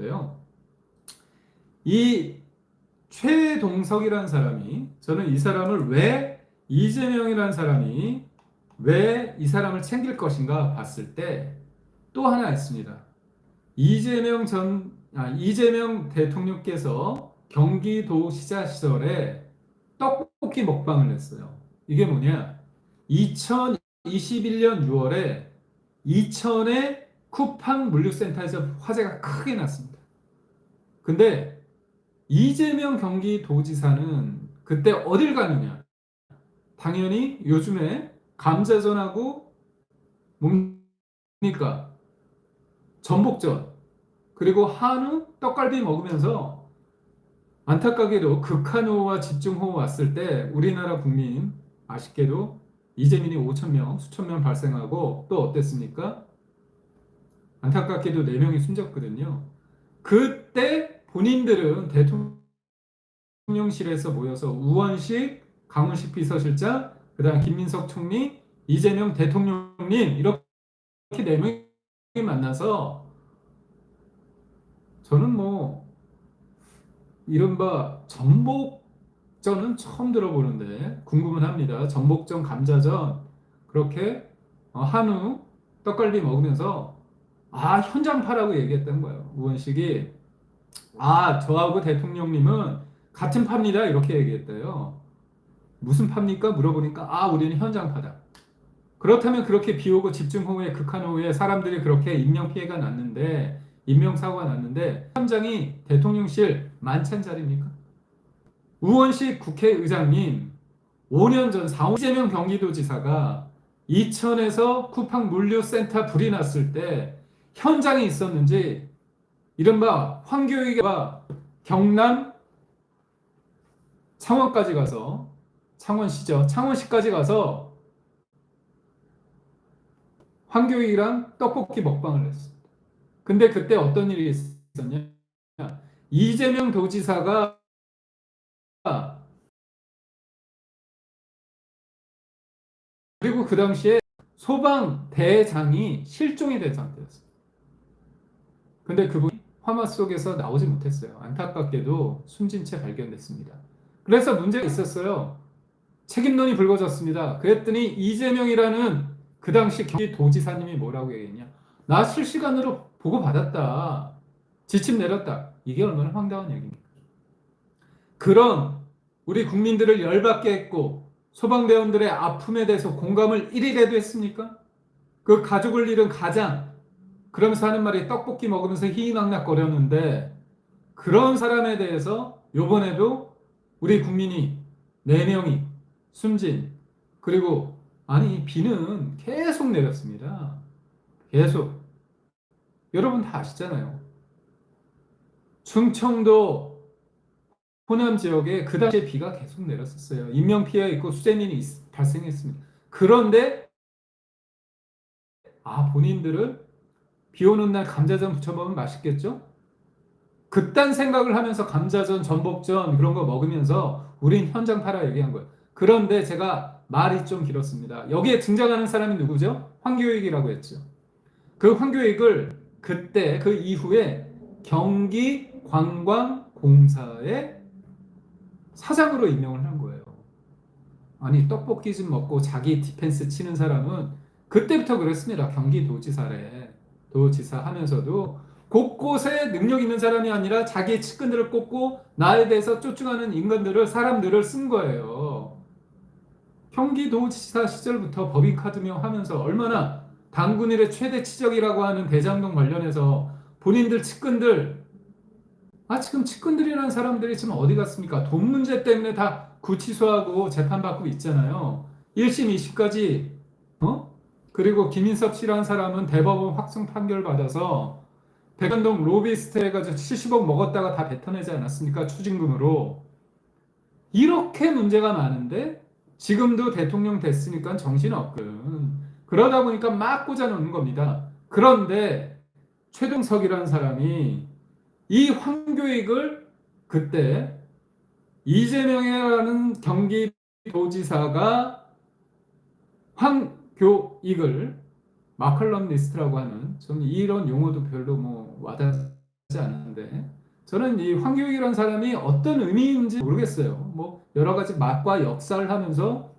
있는데요. 이 최동석이라는 사람이, 저는 이 사람을 왜 이재명이라는 사람이 왜 이 사람을 챙길 것인가 봤을 때 또 하나 있습니다. 이재명 대통령께서 경기도지사 시절에 떡볶이 먹방을 했어요. 이게 뭐냐? 2021년 6월에 이천의 쿠팡 물류센터에서 화재가 크게 났습니다. 근데 이재명 경기도지사는 그때 어딜 가느냐? 당연히 요즘에 감자전하고 뭡니까? 전복전, 그리고 한우 떡갈비 먹으면서 안타깝게도 극한호우와 집중호우 왔을 때 우리나라 국민 아쉽게도 이재민이 5천 명, 수천 명 발생하고 또 어땠습니까? 안타깝게도 4명이 숨졌거든요. 그때 본인들은 대통령실에서 모여서 우원식, 강훈식 비서실장, 그다음 김민석 총리, 이재명 대통령님 이렇게 4명이 만나서 저는 뭐 이른바 전복전은 처음 들어보는데 궁금은 합니다. 전복전, 감자전 그렇게 한우, 떡갈비 먹으면서 현장파라고 얘기했던 거예요. 우원식이 저하고 대통령님은 같은 파입니다 이렇게 얘기했대요. 무슨 파입니까? 물어보니까 우리는 현장파다. 그렇다면 그렇게 비오고 집중호우에 극한호우에 사람들이 그렇게 인명피해가 났는데 인명사고가 났는데 현장이 대통령실 만찬 자리입니까? 우원식 국회의장님 5년 전 4월 이재명 경기도지사가 이천에서 쿠팡 물류센터 불이 났을 때 현장에 있었는지 이른바 황교익과 경남 창원까지 가서 창원시까지 가서 황교익이랑 떡볶이 먹방을 했습니다. 근데 그때 어떤 일이 있었냐? 이재명 도지사가 그리고 그 당시에 소방대장이 실종이 된 상태였어요. 근데 그분이 화마 속에서 나오지 못했어요. 안타깝게도 숨진 채 발견됐습니다. 그래서 문제가 있었어요. 책임론이 불거졌습니다. 그랬더니 이재명이라는 그 당시 경기도지사님이 뭐라고 얘기했냐? 나 실시간으로 보고받았다. 지침 내렸다. 이게 얼마나 황당한 얘기입니까? 그런 우리 국민들을 열받게 했고 소방대원들의 아픔에 대해서 공감을 1일에도 했습니까? 그 가족을 잃은 가장 그러면서 하는 말이 떡볶이 먹으면서 희희낙낙거렸는데 그런 사람에 대해서 요번에도 우리 국민이 4명이 숨진 그리고 비는 계속 내렸습니다. 계속. 여러분 다 아시잖아요. 충청도 호남 지역에 그 당시에 비가 계속 내렸었어요. 인명피해가 있고 수재민이 발생했습니다. 그런데 본인들은 비 오는 날 감자전 부쳐 먹으면 맛있겠죠? 그딴 생각을 하면서 감자전, 전복전 그런 거 먹으면서 우린 현장파라 얘기한 거예요. 그런데 제가 말이 좀 길었습니다. 여기에 등장하는 사람이 누구죠? 황교익이라고 했죠. 그 황교익을 그때 그 이후에 경기관광공사의 사장으로 임명을 한 거예요. 떡볶이 좀 먹고 자기 디펜스 치는 사람은 그때부터 그랬습니다. 경기도지사래. 도지사 하면서도 곳곳에 능력 있는 사람이 아니라 자기의 측근들을 꼽고 나에 대해서 쫓아가는 사람들을 쓴 거예요. 경기도지사 시절부터 법인카드명 하면서 얼마나 당군일의 최대 치적이라고 하는 대장동 관련해서 본인들 측근들 지금 측근들이라는 사람들이 지금 어디 갔습니까? 돈 문제 때문에 다 구치소하고 재판받고 있잖아요. 1심, 2심까지 그리고 김인섭 씨라는 사람은 대법원 확정 판결 받아서 백현동 로비스트 해가지고 70억 먹었다가 다 뱉어내지 않았습니까? 추징금으로. 이렇게 문제가 많은데 지금도 대통령 됐으니까 정신없군. 그러다 보니까 막 꽂아놓는 겁니다. 그런데 최동석이라는 사람이 이 황교익을 그때 이재명이라는 경기도지사가 황교익을 마컬럼 리스트라고 하는 저는 이런 용어도 별로 와닿지 않는데 저는 이 황교익이라는 사람이 어떤 의미인지 모르겠어요. 뭐 여러 가지 맛과 역사를 하면서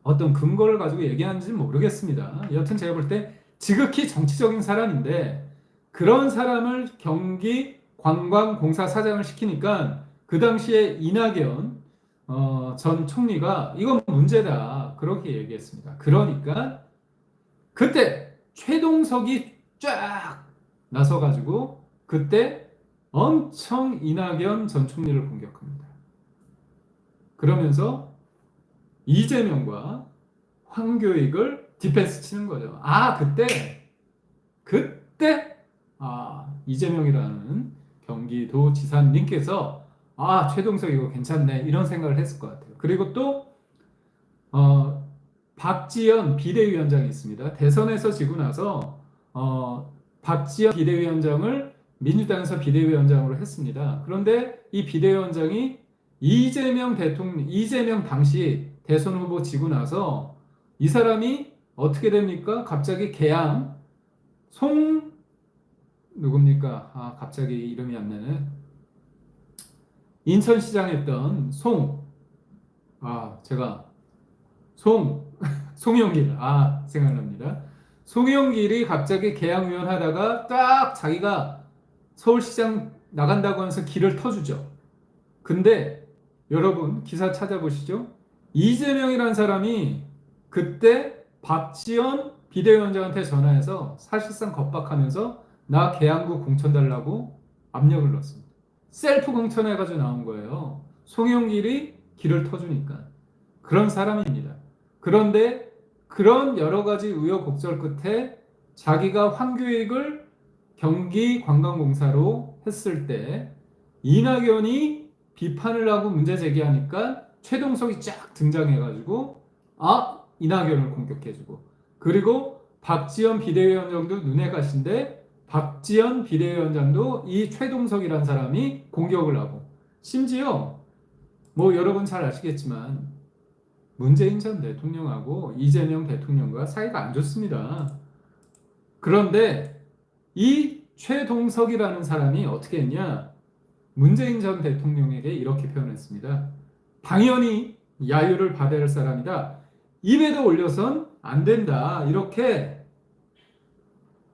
어떤 근거를 가지고 얘기하는지는 모르겠습니다. 여튼 제가 볼 때 지극히 정치적인 사람인데 그런 사람을 경기 관광공사 사장을 시키니까 그 당시에 이낙연 전 총리가 이건 문제다 그렇게 얘기했습니다. 그러니까 그때 최동석이 쫙 나서가지고 그때 엄청 이낙연 전 총리를 공격합니다. 그러면서 이재명과 황교익을 디펜스 치는 거죠. 그때 이재명이라는 경기도 지사님께서 최동석 이거 괜찮네 이런 생각을 했을 것 같아요. 그리고 또 박지원 비대위원장이 있습니다. 대선에서 지고 나서 박지원 비대위원장을 민주당에서 비대위원장으로 했습니다. 그런데 이 비대위원장이 이재명 당시 대선 후보 지고 나서 이 사람이 어떻게 됩니까? 갑자기 개항 누굽니까? 갑자기 이름이 안 나네. 인천시장 했던 제가 송영길 생각납니다. 송영길이 갑자기 개항위원 하다가 딱 자기가 서울시장 나간다고 하면서 길을 터주죠. 근데 여러분 기사 찾아보시죠. 이재명이라는 사람이 그때 박지원 비대위원장한테 전화해서 사실상 겁박하면서 나 계양구 공천 달라고 압력을 넣었습니다. 셀프 공천해가지고 나온 거예요. 송영길이 길을 터주니까. 그런 사람입니다. 그런데 그런 여러 가지 우여곡절 끝에 자기가 황교익을 경기관광공사로 했을 때 이낙연이 비판을 하고 문제 제기하니까 최동석이 쫙 등장해가지고 이낙연을 공격해주고 그리고 박지원 비대위원장도 눈에 가신데 박지원 비대위원장도 이 최동석이라는 사람이 공격을 하고 심지어 뭐 여러분 잘 아시겠지만 문재인 전 대통령하고 이재명 대통령과 사이가 안 좋습니다. 그런데 이 최동석이라는 사람이 어떻게 했냐? 문재인 전 대통령에게 이렇게 표현했습니다. 당연히 야유를 받아야 할 사람이다. 입에도 올려선 안 된다. 이렇게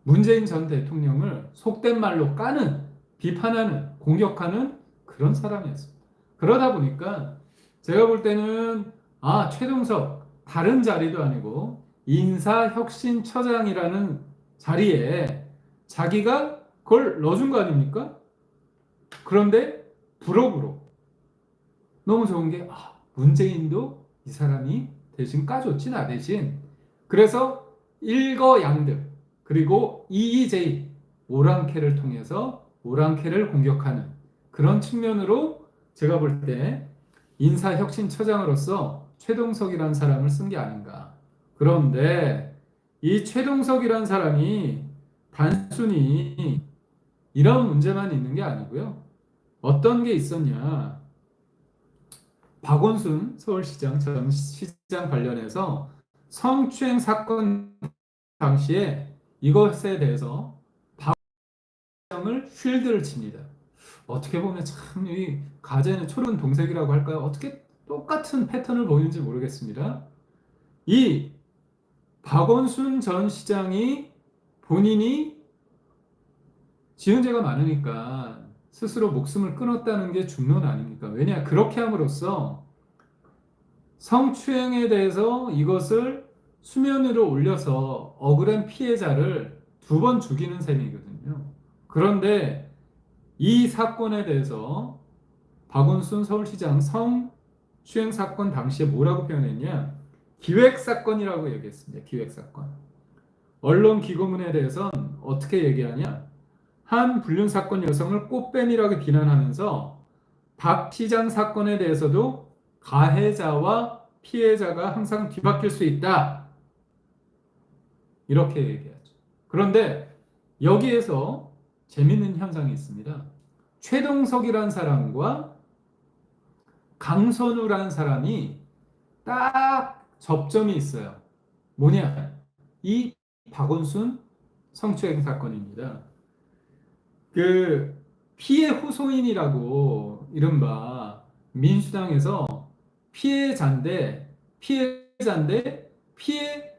문재인 전 대통령을 속된 말로 까는, 비판하는, 공격하는 그런 사람이었습니다. 그러다 보니까 제가 볼 때는 최동석 다른 자리도 아니고 인사혁신처장이라는 자리에 자기가 그걸 넣어준 거 아닙니까? 그런데 부록으로 너무 좋은 게 문재인도 이 사람이 대신 까줬지 나 대신. 그래서 일거양득 그리고 EEJ 오랑캐를 통해서 오랑캐를 공격하는 그런 측면으로 제가 볼 때 인사혁신처장으로서 최동석이라는 사람을 쓴 게 아닌가. 그런데 이 최동석이라는 사람이 단순히 이런 문제만 있는 게 아니고요. 어떤 게 있었냐. 박원순 서울시장 전 시장 관련해서 성추행 사건 당시에 이것에 대해서 박원순을 쉴드를 칩니다. 어떻게 보면 참 이 가재는 초른 동색이라고 할까요? 어떻게 똑같은 패턴을 보이는지 모르겠습니다. 이 박원순 전 시장이 본인이 지은 죄가 많으니까 스스로 목숨을 끊었다는 게 중론 아닙니까? 왜냐? 그렇게 함으로써 성추행에 대해서 이것을 수면 위로 올려서 억울한 피해자를 두 번 죽이는 셈이거든요. 그런데 이 사건에 대해서 박원순 서울시장 성추행 사건 당시에 뭐라고 표현했냐? 기획사건이라고 얘기했습니다. 기획사건. 언론 기고문에 대해서는 어떻게 얘기하냐? 한 불륜사건 여성을 꽃뱀이라고 비난하면서 박 시장 사건에 대해서도 가해자와 피해자가 항상 뒤바뀔 수 있다. 이렇게 얘기하죠. 그런데 여기에서 재밌는 현상이 있습니다. 최동석이라는 사람과 강선우라는 사람이 딱 접점이 있어요. 뭐냐? 이 박원순 성추행 사건입니다. 그 피해 호소인이라고 이른바 민주당에서 피해자인데 피해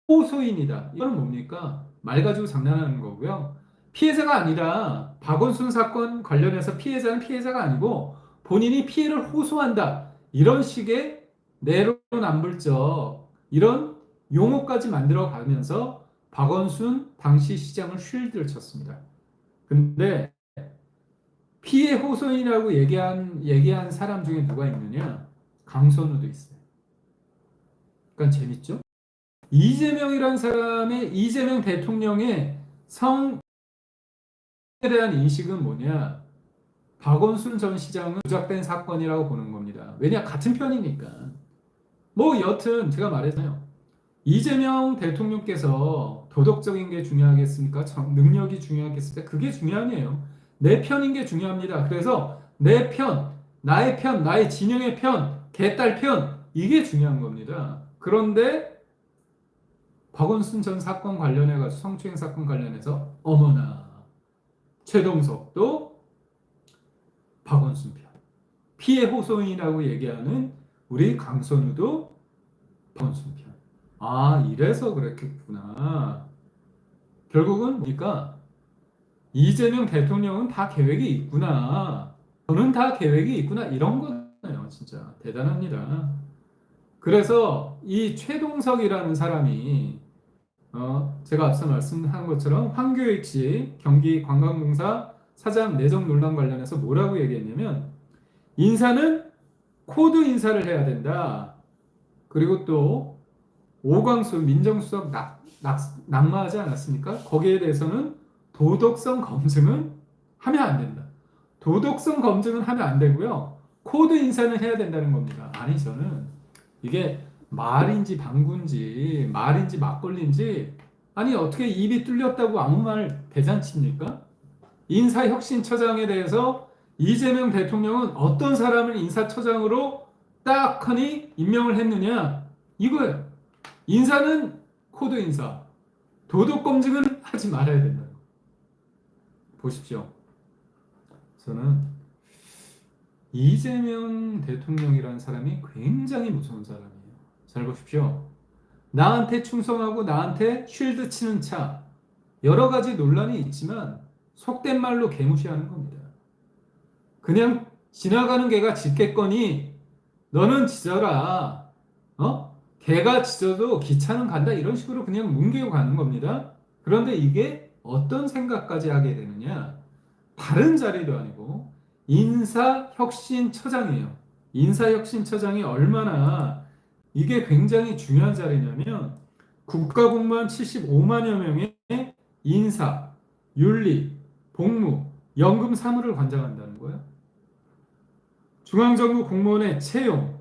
호소인이다. 이거는 뭡니까? 말 가지고 장난하는 거고요. 피해자가 아니라 박원순 사건 관련해서 피해자는 피해자가 아니고 본인이 피해를 호소한다. 이런 식의 내로남불적 이런 용어까지 만들어 가면서 박원순 당시 시장을 쉴드를 쳤습니다. 근데 피해 호소인이라고 얘기한 사람 중에 누가 있느냐? 강선우도 있어요. 그러니까 재밌죠? 이재명 대통령의 성에 대한 인식은 뭐냐? 박원순 전 시장은 조작된 사건이라고 보는 겁니다. 왜냐? 같은 편이니까. 뭐 여튼 제가 말했잖아요. 이재명 대통령께서 도덕적인 게 중요하겠습니까? 능력이 중요하겠습니까? 그게 중요하네요. 내 편인 게 중요합니다. 그래서 내 편, 나의 진영의 편, 개딸 편, 이게 중요한 겁니다. 그런데 박원순 전 사건 관련해가지고 성추행 사건 관련해서 어머나 최동석도 박원순 편, 피해 호소인이라고 얘기하는 우리 강선우도 박원순 편. 아, 이래서 그랬겠구나. 결국은 뭡니까? 이재명 대통령은 다 계획이 있구나. 저는 다 계획이 있구나. 이런 거예요. 진짜 대단합니다. 그래서 이 최동석이라는 사람이 제가 앞서 말씀한 것처럼 황교익 경기관광공사 사장 내정 논란 관련해서 뭐라고 얘기했냐면 인사는 코드 인사를 해야 된다. 그리고 또 오광수 민정수석 낙마하지 않았습니까? 거기에 대해서는 도덕성 검증은 하면 안 된다. 도덕성 검증은 하면 안 되고요. 코드 인사는 해야 된다는 겁니다. 아니 저는 이게 말인지 방구인지 말인지 막걸리인지 아니 어떻게 입이 뚫렸다고 아무 말 대잔치입니까? 인사혁신처장에 대해서 이재명 대통령은 어떤 사람을 인사처장으로 딱 하니 임명을 했느냐 이거예요. 인사는 코드 인사, 도덕 검증은 하지 말아야 된다. 보십시오. 저는 이재명 대통령이라는 사람이 굉장히 무서운 사람이에요. 잘 보십시오. 나한테 충성하고 나한테 쉴드 치는 차 여러 가지 논란이 있지만 속된 말로 개무시하는 겁니다. 그냥 지나가는 개가 짖겠거니 너는 짖어라. 개가 짖어도 기차는 간다 이런 식으로 그냥 뭉개고 가는 겁니다. 그런데 이게 어떤 생각까지 하게 되느냐? 다른 자리도 아니고 인사혁신처장이에요. 인사혁신처장이 얼마나 이게 굉장히 중요한 자리냐면 국가공무원 75만여 명의 인사, 윤리, 복무, 연금 사무를 관장한다는 거예요. 중앙정부 공무원의 채용,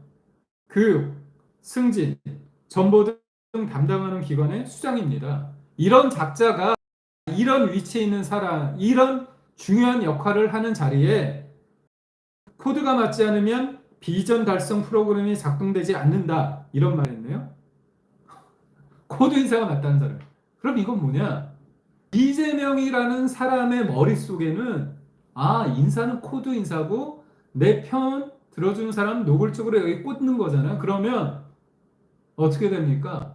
교육, 승진, 전보 등 담당하는 기관의 수장입니다. 이런 작자가 이런 위치에 있는 사람, 이런 중요한 역할을 하는 자리에 코드가 맞지 않으면 비전 달성 프로그램이 작동되지 않는다. 이런 말했네요. 코드 인사가 맞다는 사람. 그럼 이건 뭐냐? 이재명이라는 사람의 머릿속에는 인사는 코드 인사고 내 편 들어주는 사람 노골적으로 여기 꽂는 거잖아. 그러면 어떻게 됩니까?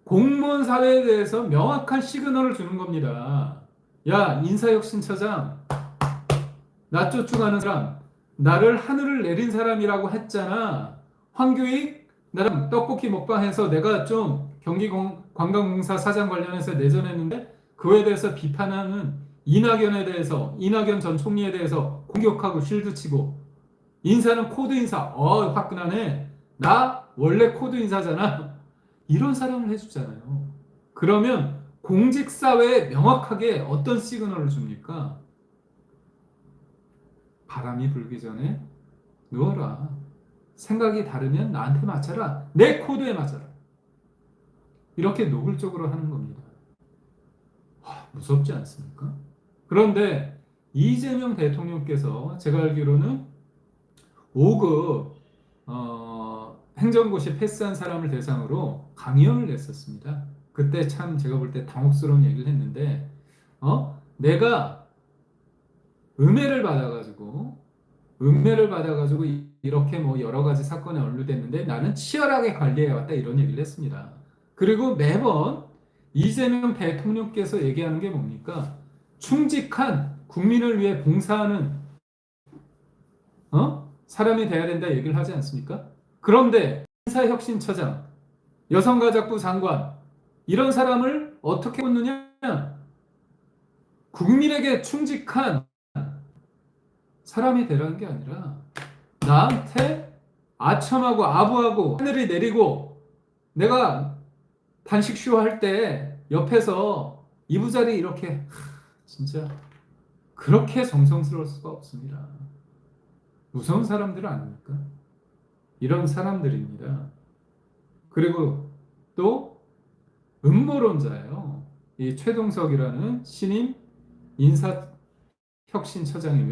공무원 사회에 대해서 명확한 시그널을 주는 겁니다. 야, 인사혁신처장, 나 쫓아가는 사람, 나를 하늘을 내린 사람이라고 했잖아. 황교익, 나랑 떡볶이 먹방해서 내가 좀 경기관광공사 사장 관련해서 내전했는데 그에 대해서 비판하는 이낙연 전 총리에 대해서 공격하고 쉴드치고 인사는 코드 인사, 화끈하네. 나 원래 코드 인사잖아. 이런 사람을 해주잖아요. 그러면 공직사회에 명확하게 어떤 시그널을 줍니까? 바람이 불기 전에 누워라. 생각이 다르면 나한테 맞춰라. 내 코드에 맞춰라. 이렇게 노골적으로 하는 겁니다. 무섭지 않습니까? 그런데 이재명 대통령께서 제가 알기로는 5급 행정고시 패스한 사람을 대상으로 강연을 냈었습니다. 그때 참 제가 볼 때 당혹스러운 얘기를 했는데 내가 은혜를 받아가지고 이렇게 뭐 여러 가지 사건에 연루됐는데 나는 치열하게 관리해왔다 이런 얘기를 했습니다. 그리고 매번 이재명 대통령께서 얘기하는 게 뭡니까? 충직한 국민을 위해 봉사하는 사람이 돼야 된다 얘기를 하지 않습니까? 그런데 인사혁신처장, 여성가족부 장관 이런 사람을 어떻게 뽑느냐? 국민에게 충직한 사람이 되라는 게 아니라 나한테 아첨하고 아부하고 하늘이 내리고 내가 단식쇼 할 때 옆에서 이부자리 이렇게 진짜 그렇게 정성스러울 수가 없습니다. 무서운 사람들은 아닙니까? 이런 사람들입니다. 그리고 또 음모론자예요. 이 최동석이라는 신임 인사혁신처장이